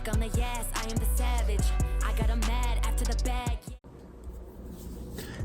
back on the yes, I am the savage. I got 'em mad after the bag.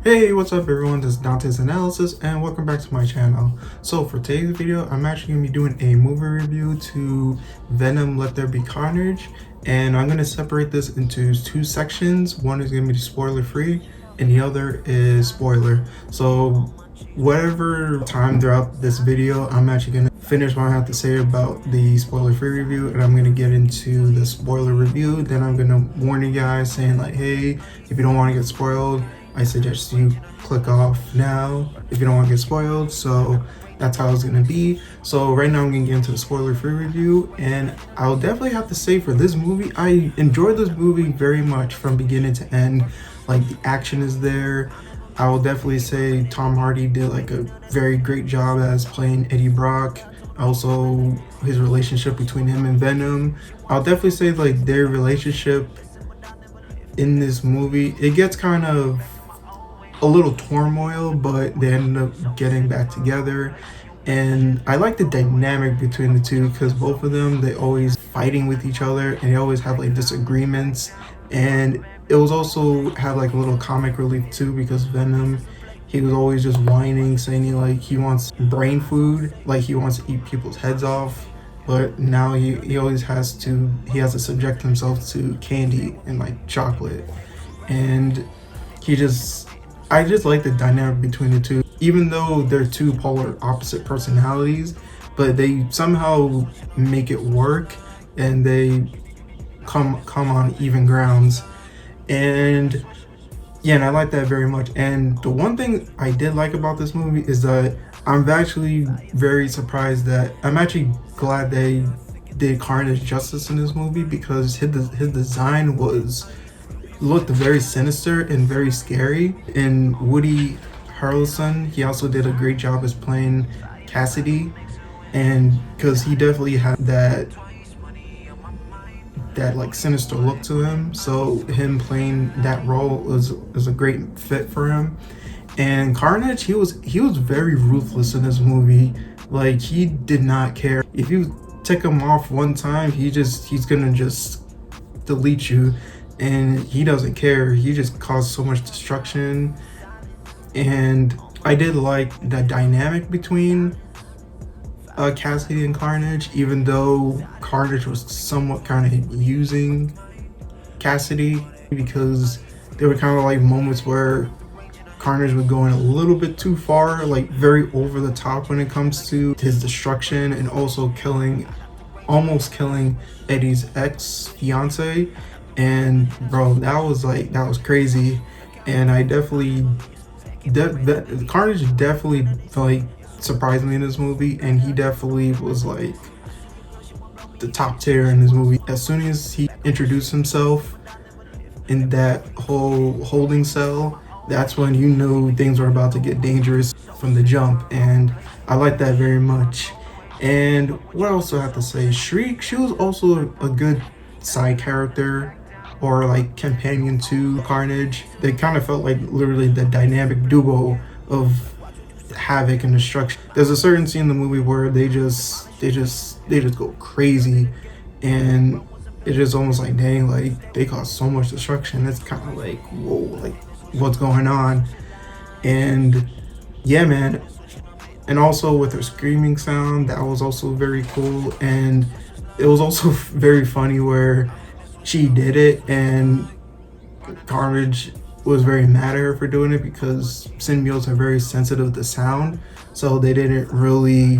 Hey, what's up everyone, this is Dante's Analysis and welcome back to my channel. So for today's video, I'm actually going to be doing a movie review to Venom Let There Be Carnage, and I'm going to separate this into two sections. One is going to be spoiler free and the other is spoiler. So whatever time throughout this video, I'm actually going to finish what I have to say about the spoiler free review and I'm going to get into the spoiler review. Then I'm going to warn you guys saying like, hey, if you don't want to get spoiled, I suggest you click off now if you don't want to get spoiled. So that's how it's going to be. So right now I'm going to get into the spoiler free review, and I'll definitely have to say for this movie, I enjoyed this movie very much from beginning to end. Like, the action is there. I will definitely say Tom Hardy did like a very great job as playing Eddie Brock. Also, his relationship between him and Venom, I'll definitely say like their relationship in this movie, it gets kind of a little turmoil, but they ended up getting back together. And I like the dynamic between the two because both of them, they always fighting with each other and they always have like disagreements. And it was also have like a little comic relief too, because Venom, he was always just whining, saying he wants brain food, like he wants to eat people's heads off. But now he always has to subject himself to candy and like chocolate. And I just like the dynamic between the two, even though they're two polar opposite personalities, but they somehow make it work and they come on even grounds. And yeah, and I like that very much. And the one thing I did like about this movie is that I'm actually very surprised that I'm actually glad they did Carnage justice in this movie, because his design looked very sinister and very scary. And Woody Harrelson, he also did a great job as playing Cassidy, and because he definitely had that like sinister look to him, so him playing that role was a great fit for him. And Carnage, he was very ruthless in this movie. Like, he did not care if you tick him off one time, he's gonna just delete you, and he doesn't care. He just caused so much destruction. And I did like the dynamic between Cassidy and Carnage, even though Carnage was somewhat kind of using Cassidy, because there were kind of like moments where Carnage was going a little bit too far, like very over the top when it comes to his destruction, and also almost killing Eddie's ex-fiance. And bro, that was crazy. And I definitely Carnage definitely like surprised me in this movie, and he definitely was like the top tier in this movie. As soon as he introduced himself in that whole holding cell, that's when you knew things were about to get dangerous from the jump, and I like that very much. And what else do I have to say? Shriek, she was also a good side character, or like companion to Carnage. They kind of felt like literally the dynamic duo of havoc and destruction. There's a certain scene in the movie where they just go crazy, and it's just almost like, dang, like they cause so much destruction. It's kind of like, whoa, like what's going on? And yeah, man. And also with her screaming sound, that was also very cool. And it was also very funny where she did it and Carnage was very mad at her for doing it, because symbiotes are very sensitive to sound, so they didn't really,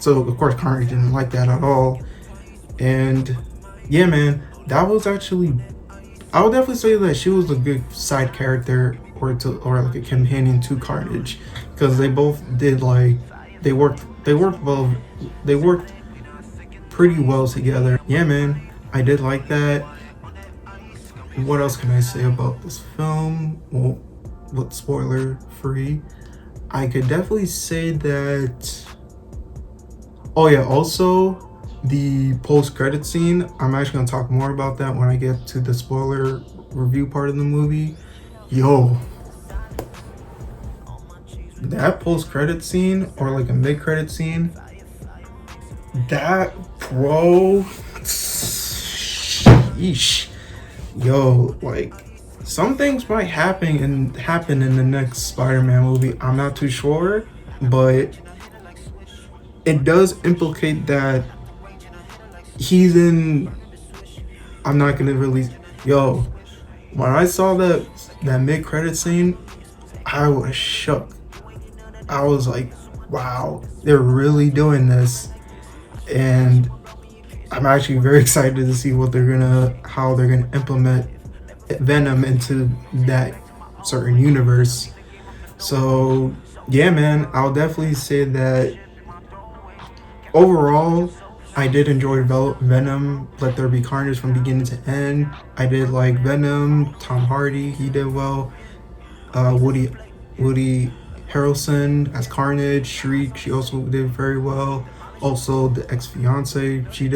so of course Carnage didn't like that at all. And yeah, man, that was actually, I would definitely say that she was a good side character, or like a companion to Carnage, because they both did like they worked pretty well together. Yeah, man, I did like that. What else can I say about this film? Well, with spoiler free, I could definitely say that, oh yeah, also the post-credit scene, I'm actually gonna talk more about that when I get to the spoiler review part of the movie. Yo, that post-credit scene, or like a mid-credit scene, that, bro, yeesh. Yo, like, some things might happen in the next Spider-Man movie. I'm not too sure, but it does implicate that he's in. I'm not gonna release. Yo, when I saw that mid-credit scene, I was shook. I was like, wow, they're really doing this, and I'm actually very excited to see how they're gonna implement Venom into that certain universe. So yeah, man, I'll definitely say that overall, I did enjoy Venom, Let There Be Carnage from beginning to end. I did like Venom, Tom Hardy, he did well. Woody Harrelson as Carnage, Shriek, she also did very well. Also, the ex-fiance, she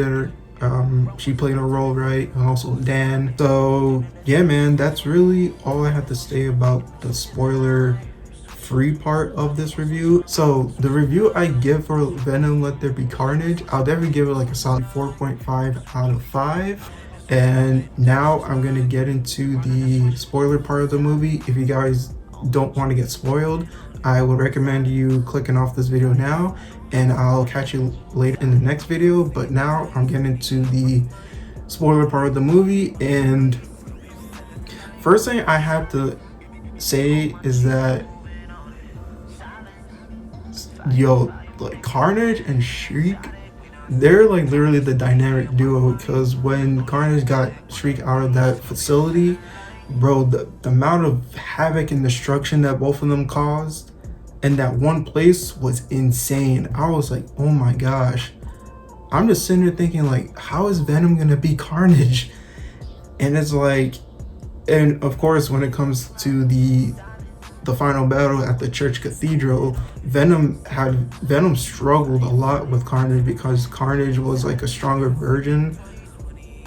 played a role right, and also Dan. So yeah, man, that's really all I have to say about the spoiler free part of this review. So the review I give for Venom Let There Be Carnage, I'll definitely give it like a solid 4.5 out of 5. And now I'm gonna get into the spoiler part of the movie. If you guys don't want to get spoiled, I would recommend you clicking off this video now, and I'll catch you later in the next video. But now I'm getting into the spoiler part of the movie, and first thing I have to say is that yo, like Carnage and Shriek, they're like literally the dynamic duo, because when Carnage got Shriek out of that facility, bro, the amount of havoc and destruction that both of them caused in that one place was insane. I was like, oh my gosh. I'm just sitting there thinking, like, how is Venom gonna be Carnage? And it's like, and of course, when it comes to the final battle at the church cathedral, Venom struggled a lot with Carnage, because Carnage was like a stronger version.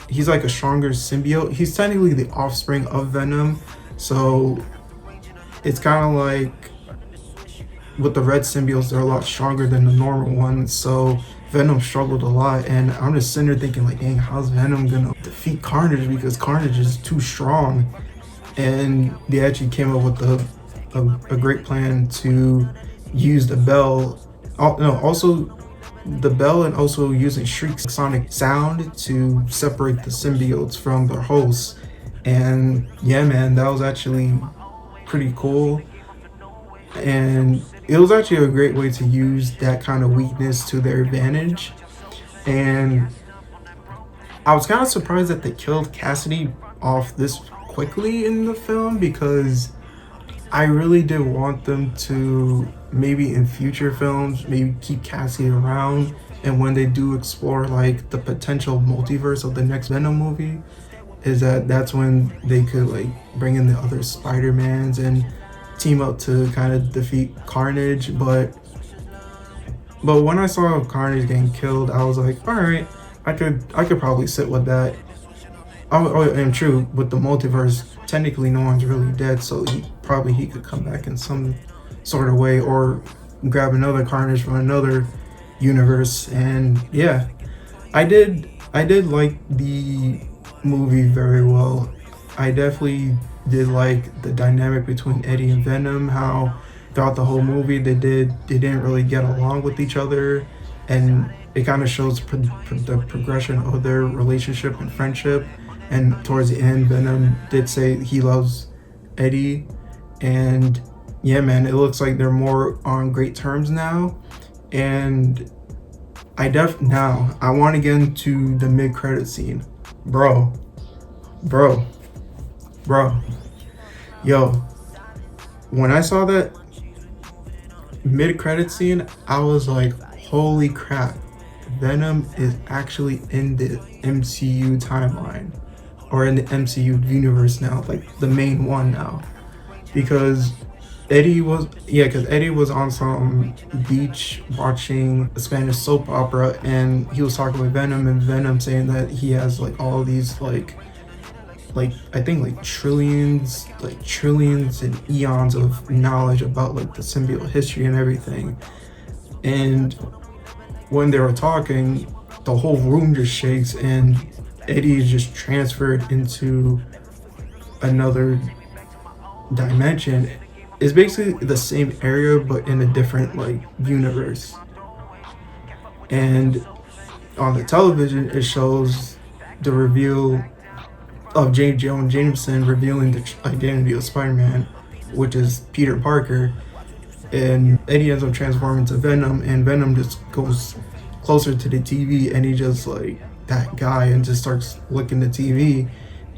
He's like a stronger symbiote. He's technically the offspring of Venom, so it's kind of like with the red symbiotes, they're a lot stronger than the normal ones. So Venom struggled a lot, and I'm just sitting there thinking, like, dang, how's Venom gonna defeat Carnage, because Carnage is too strong. And they actually came up with a great plan to use the bell. Also the bell, and also using Shriek's sonic sound to separate the symbiotes from their hosts. And yeah, man, that was actually pretty cool, and it was actually a great way to use that kind of weakness to their advantage. And I was kind of surprised that they killed Cassidy off this quickly in the film, because I really did want them to maybe in future films maybe keep Cassie around, and when they do explore like the potential multiverse of the next Venom movie, that's when they could like bring in the other Spider-Mans and team up to kind of defeat Carnage. But when I saw Carnage getting killed, I was like, all right, I could probably sit with that. And true, with the multiverse, technically no one's really dead, so he could come back in some sort of way, or grab another Carnage from another universe. And yeah, I did like the movie very well. I definitely did like the dynamic between Eddie and Venom, how throughout the whole movie they didn't really get along with each other, and it kind of shows the progression of their relationship and friendship. And towards the end, Venom did say he loves Eddie, and yeah, man, it looks like they're more on great terms now. And now I want to get into the mid-credit scene, bro. Yo, when I saw that mid-credit scene, I was like, holy crap, Venom is actually in the MCU timeline, or in the MCU universe now, like the main one now. Because Eddie was on some beach watching a Spanish soap opera, and he was talking with Venom, and Venom saying that he has like all these like I think like trillions and eons of knowledge about like the symbiote history and everything. And when they were talking, the whole room just shakes, and Eddie is just transferred into another dimension. It's basically the same area but in a different like universe. And on the television it shows the reveal of J. Jonah Jameson revealing the identity of Spider-Man, which is Peter Parker. And Eddie ends up transforming to Venom, and Venom just goes closer to the TV, and he just like that guy and just starts licking the TV.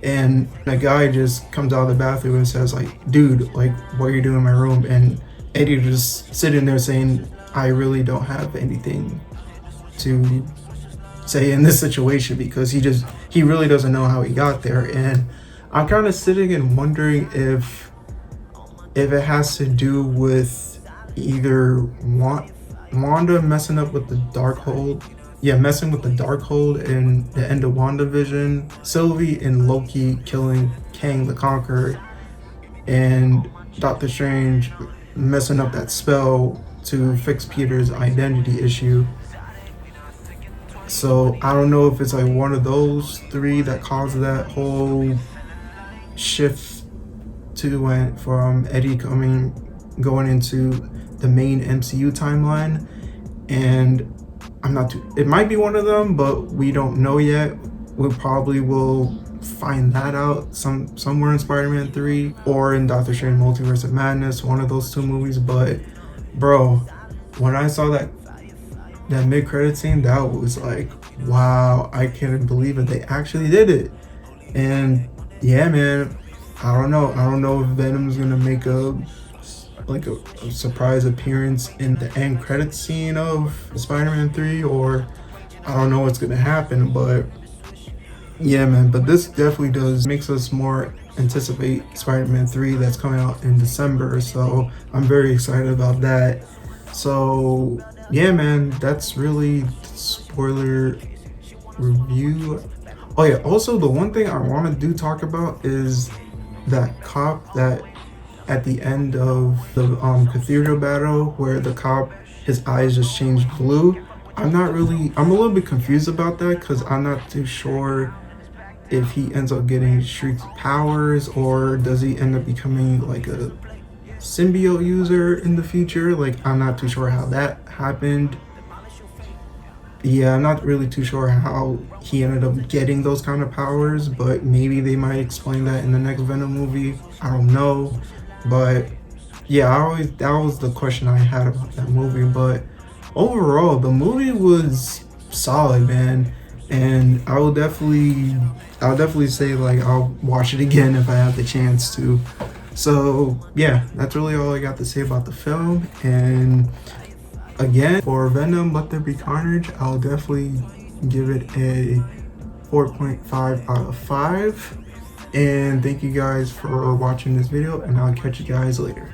And the guy just comes out of the bathroom and says like, dude, like, what are you doing in my room? And Eddie just sitting there saying, I really don't have anything to say in this situation, because he really doesn't know how he got there. And I'm kind of sitting and wondering if it has to do with either Wanda messing up with the Darkhold, messing with the Darkhold in the end of WandaVision, Sylvie and Loki killing Kang the Conqueror, and Doctor Strange messing up that spell to fix Peter's identity issue. So I don't know if it's like one of those three that caused that whole shift from Eddie going into the main MCU timeline. And it might be one of them, but we don't know yet. We probably will find that out somewhere in Spider-Man 3 or in Doctor Strange Multiverse of Madness, one of those two movies. But bro, when I saw that mid-credit scene, that was like, wow, I can't believe it, they actually did it. And yeah, man, I don't know if Venom's gonna make a surprise appearance in the end credit scene of Spider-Man 3, or I don't know what's gonna happen. But yeah, man, but this definitely makes us more anticipate Spider-Man 3 that's coming out in December, so I'm very excited about that. So yeah, man, that's really the spoiler review. Oh yeah, also the one thing I want to talk about is that cop that at the end of the cathedral battle, where the cop, his eyes just changed blue. I'm a little bit confused about that, because I'm not too sure if he ends up getting Shriek's powers, or does he end up becoming like a symbiote user in the future. Like, I'm not too sure how that happened. Yeah, I'm not really too sure how he ended up getting those kind of powers, but maybe they might explain that in the next Venom movie. I don't know. But yeah, that was the question I had about that movie. But overall, the movie was solid, man. And I'll definitely say, like, I'll watch it again if I have the chance to. So yeah, that's really all I got to say about the film. And again, for Venom Let There Be Carnage, I'll definitely give it a 4.5 out of 5. And thank you guys for watching this video, and I'll catch you guys later.